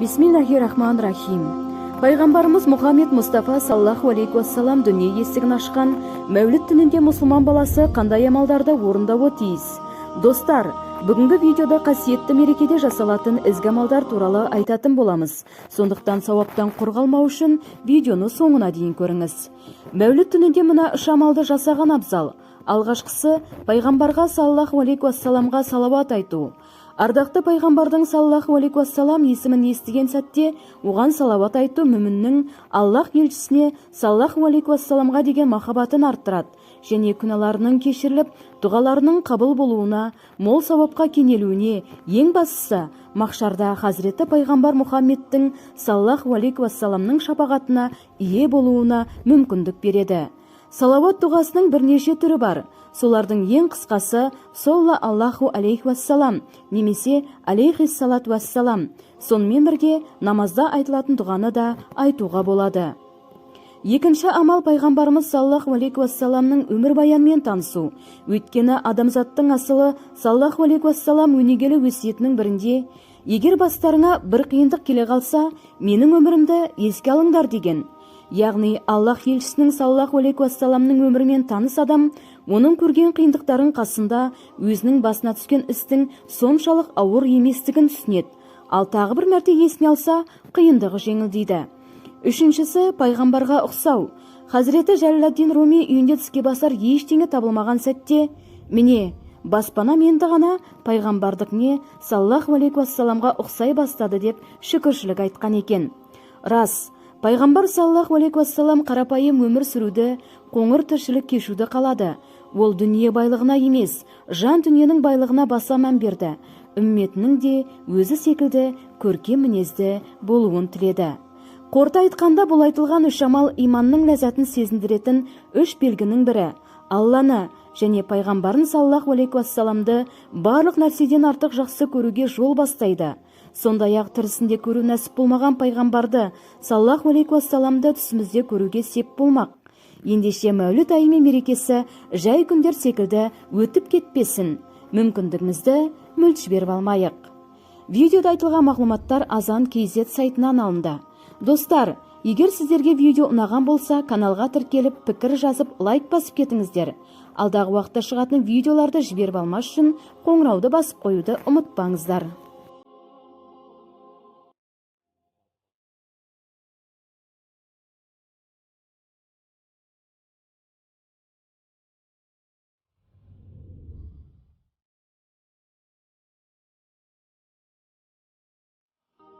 Бисмиллахир-рахманир-рахим. Пайғамбарымыз Мұхаммед Мұстафа саллаллаху алейхи уассалам дүние есігін ашқан мәуліт түнінде мұсылман баласы қандай амалдарды орындауы тиіс? Достар, бүгінгі видеода қасиетті мерекеде жасалатын ізгі амалдар туралы айтатын боламыз. Сондықтан сауаптан құр қалмау үшін видеоны соңына дейін көріңіз. Мәуліт түнінде мына үш амалды жасаған абзал. Алғашқысы пайғамбарға саллаллаху алейхи уассаламға салауат айту. Ардақты пайғамбардың саллаллаху алейхи уассалам есімін естіген сәтте оған салауат айту мүміннің Аллах елшісіне саллаллаху алейхи уассаламға деген махаббатын арттырады және күнәларының кешіріліп, дұғаларының қабыл болуына, мол сауапқа кенелуіне, ең бастысы махшарда Хазіреті пайғамбар Мұхаммедтің саллаллаху алейхи уассаламның шапағатына ие болуына мүмкіндік береді. Салауат дұғасының бірнеше түрі бар. Солардың ең қысқасы солла Аллаху алейхи уассалам немесе алейхи салат уассалам. Сонымен бірге намазда айтылатын дұғаны да айтуға болады. Екінші амал пайғамбарымыз саллаллаху алейхи уассаламның өмір баянымен танысу. Өйткені адамзаттың асылы саллаллаху алейхи уассалам өнегелі өсиетінің бірінде: егер бастарыңа бір қиындық келе қалса, менің өмірімді еске алыңдар деген. Яғни Аллах елшісінің саллаллаху алейхи уассаламның өмірімен таныс адам оның көрген қиындықтарын қасында өзінің басына түскен істің соншалық ауыр еместігін түсінеді. Ал тағы бір мәрте есіне алса, қиындығы жеңілдейді. Үшіншісі пайғамбарға ұқсау. Хазіреті Жәләләддин Руми үйінде тіске басар ештеңе табылмаған сәтте: міне, баспана менді ғана пайғамбардікіне саллаллаху алейхи уассаламға ұқсай бастады деп шүкіршілік айтқан екен. Рас, пайғамбар саллаллаху алейхи уассалам қарапайым өмір сүруді, қоңыр тіршілік кешуді қалады. Ол дүние байлығына емес, жан дүниенің байлығына баса мән берді. Үмметінің де өзі секілді көркем мінезді болуын тіледі. Қорыта айтқанда, бұл айтылған үш амал иманның ләззатын сезіндіретін үш белгінің бірі. Алланы және пайғамбарын саллаллаху алейхи уассаламды барлық нәрседен артық жақсы көруге жол бастайды. Сондай-ақ тірісінде көру нәсіп болмаған пайғамбарды саллаллаху алейхи уассаламды түсімізде көруге сеп болмақ. Ендеше мәуліт айы мен мерекесі жай күндер секілді өтіп кетпесін. Мүмкіндігімізді мүлт жіберіп алмайық. Видеода айтылған мағлұматтар Azan.kz сайтынан алынды. Достар, егер сіздерге видео ұнаған болса, каналға тіркеліп, пікір жазып, лайк басып кетіңіздер. Алдағы уақытта шығатын видеоларды жіберіп алмас үшін қоңырауды басып қоюды ұмытпаңыздар.